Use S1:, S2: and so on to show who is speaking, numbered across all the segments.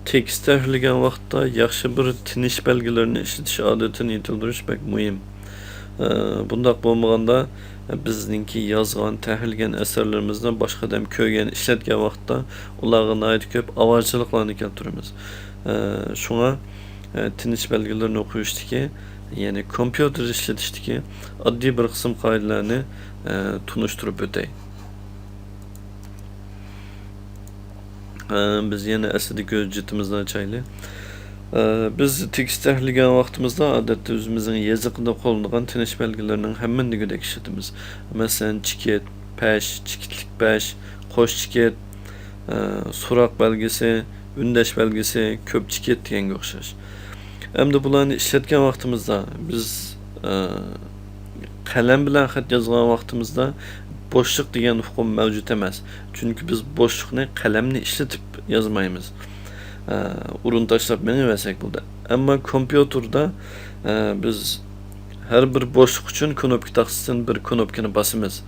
S1: Tekst tahrirlagan vaqtda yaxshi bir tinish belgilerini ishlatish odatini yetildirish bek muhim. Bundaq bo'lmaganda bizningki yozgan, tahrirlagan asarlarimizdan boshqa odam ko'rgan, ishlatgan vaqtda ularga nihoyat ko'p avaychiliklarni keltiramiz. Shunga tinish belgilerini qo'yishdiki, ya'ni kompyuter ishlatishdiki oddiy bir qism qoidalarni tunishtirib o'tay. Biz yana aslidagi hujjatimizni açaylı. Biz tekst tahrirlagan vaqtimizda odatda o'zimizning yoziqida qo'llangan tinish belgilarining hammani degudek ishlatamiz. Masalan, chikit, pash, chikitlik pash, qo'sh chikit, so'roq belgisi, undash belgisi, ko'p chikit deganga o'xshash. Endi bularni ishlatgan vaqtimizda biz qalam bilan xat yozgan vaqtimizda boşluk degan hukm mavjud emas. Chunki biz boşlukni qalamni ishlatib yozmaymiz. Urun tashlab meniversak bo'ldi. Ammo kompyuterda biz har bir boşluk uchun knopka taqsidan bir knopkani bosamiz.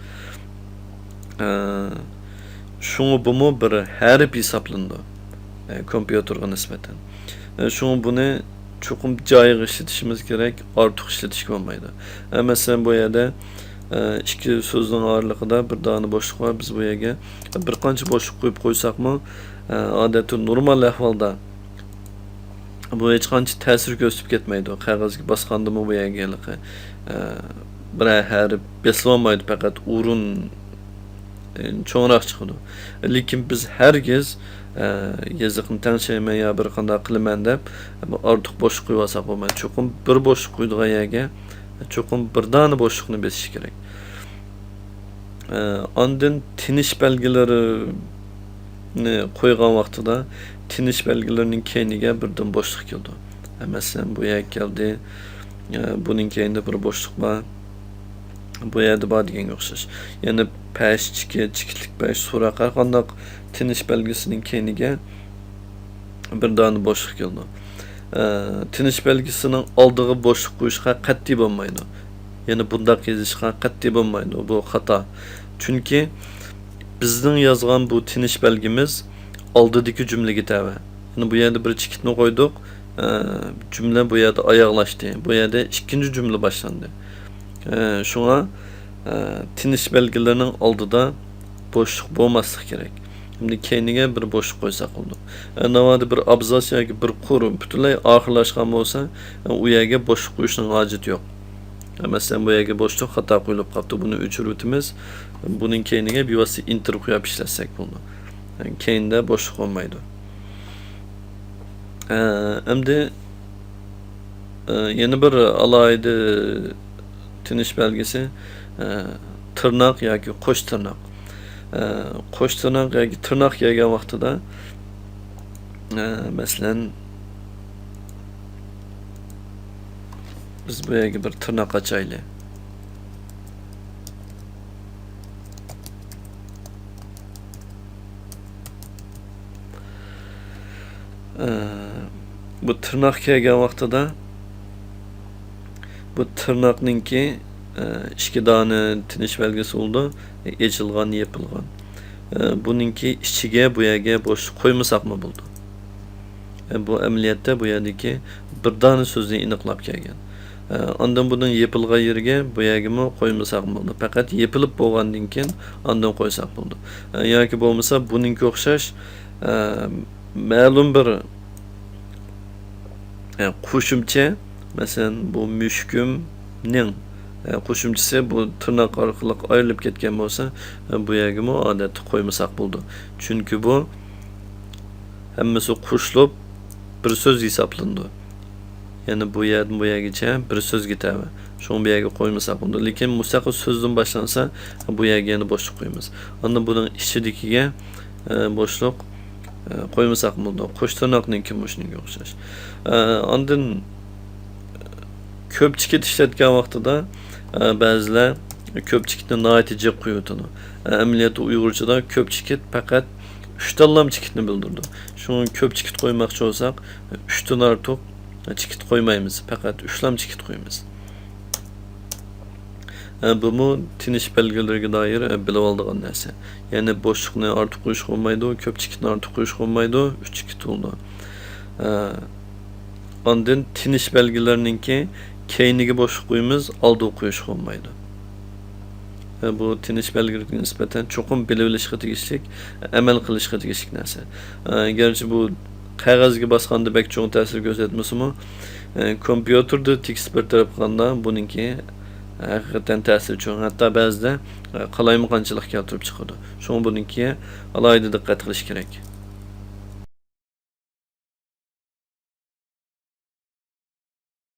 S1: Şunu bumu bir harf hisoblandi kompyuterga nisbatan. Şunu bunu çokum joyiga ishlatishimiz kerak, ortiq ishlatishga bo'lmaydi. Masalan, bu yerda ikki so'zning oralig'ida bir dona boshliq bor. Biz bu yerga bir qancha boshliq qo'yib qo'ysakmi, odatda normal ahvolda bu hech qancha ta'sir ko'rsatib ketmaydi. Qog'ozga bosgandimi bu yerga bir harf besilolmaydi, faqat o'rin cho'nroq chiqadi. Lekin biz hargiz yoziqni tanishayman yo bir qanday qilaman deb ortiq boshliq qo'yib olsak bo'lmaydi. Cho'qim bir boshliq qo'ydigan yerga cho'qim bir dona boshliqni besish kerak. Ondan tinish belgilarini qo'ygan vaqtida tinish belgilarining keyniga birdan boshliq keldi. Masalan, bu yer keldi, buning keyinida bir boshliq bor, bu yerda bor deganga o'xshash. Ya'ni pash, chikit, chikitlik pash, so'roq har qanday tinish belgisining keyniga bir dona boshliq keldi. Tinish belgisining oldiga boshliq qo'yishga qat'iy bo'lmaydi. Yani bundaq yazışqa qat'iy bo'lmaydi. Bu xato. Chunki bizning yozgan bu tinish belgimiz oldidagi jumlaga tava. Yani bu yerda bir chikitni qo'ydik, jumla bu yerda oyoqlashdi. Bu yerda ikkinchi jumla boshlandi. Shunga tinish belgilarining oldida boshliq bo'lmasligi kerak. Şimdi keyniga bir boshliq qo'ysak bo'ldi. Navoda bir abzas yoki bir qurum butunlay oxirlashgan bo'lsa, u yerga boshliq qo'yishning hojati yo'q. Mesela bu yerga boşluq xato qo'yilib qolibdi. Buni o'chirib o'tamiz. Buning keyniga bevosita enter qo'yib ishlasak bo'ldi. Keyinda boshluq bo'lmaydi. Endi yana bir alohida tinish belgisi tirnoq yoki qo'sh tirnoq. Qo'sh tirnoq yoki tirnoq kelgan vaqtida masalan biz bu yerga bir tırnak açaylı. Bu tırnak kelgan vaqtida bu tırnaqninki ikki dona tinish belgisi bo'ldi, echilgan, yepilgan. Buningki ichiga bu yerga boshliq qo'ymasaqmi bo'ldi. Bu amaliyotda bu yerdagi bir dona so'zni aniqlab kelgan. Ondan bunun yepilgan yerga bu yerga qo'ymasak bo'ldi. Faqat yepilib bo'lgandan keyin ondan qo'ysak bo'ldi. Yoki bo'lmasa buningga o'xshash ma'lum bir qo'shimcha, masalan bu mushkumning qo'shimchasi bu tirnoq orqali ayrilib ketgan bo'lsa, bu yerga odatda qo'ymasak bo'ldi. Chunki bu hammasi qo'shilib bir so'z hisoblandi. Yani bu yerden bu yergacha bir so'z ketadi. Shuni bu yerga qo'ymasak bo'ldi. Lekin mustaqil so'zdan boshlansa, bu yerga yana boshliq qo'yamiz. Onda buning ichidagiga boshliq qo'ymasak bo'ldi. Qo'sh tirnoqning kim shunga o'xshash. Ondan ko'p chikit ishlatgan vaqtida ba'zilar ko'p chikitni nihoyatda jiq qo'yadi. Amaliyotda Uyg'urchada ko'p chikit faqat 3 tanlam chikitni bildirdi. Shuni ko'p chikit qo'ymoqchi bo'lsak, 3 dan ortiq chikit qo'ymaymiz, faqat 3 lam chikit qo'yamiz. Bu tinish belgilariga doir bilib oladigan narsa. Ya'ni boshliqni ortiq qo'yish bo'lmaydi, ko'p chikitni ortiq qo'yish bo'lmaydi, 3 chikit bo'ldi. Ondan tinish belgilerininki keyniga boşluq qo'yamiz, oldi qo'yish olmaydi. Bu tinish belgilariga nisbatan cho'qim bilib olishga tegishli, amal qilishga tegishli narsa. Gerçi bu qog'ozga bosganda bek cho'ng ta'sir ko'rsatmasimi, kompyuterda tekst bir taraf qilganda buningki haqiqatan ta'sir cho'ng. Hatto ba'zida qalaymiqanchilik keltirib chiqadi. Shunga buningki alohida diqqat qilish kerak.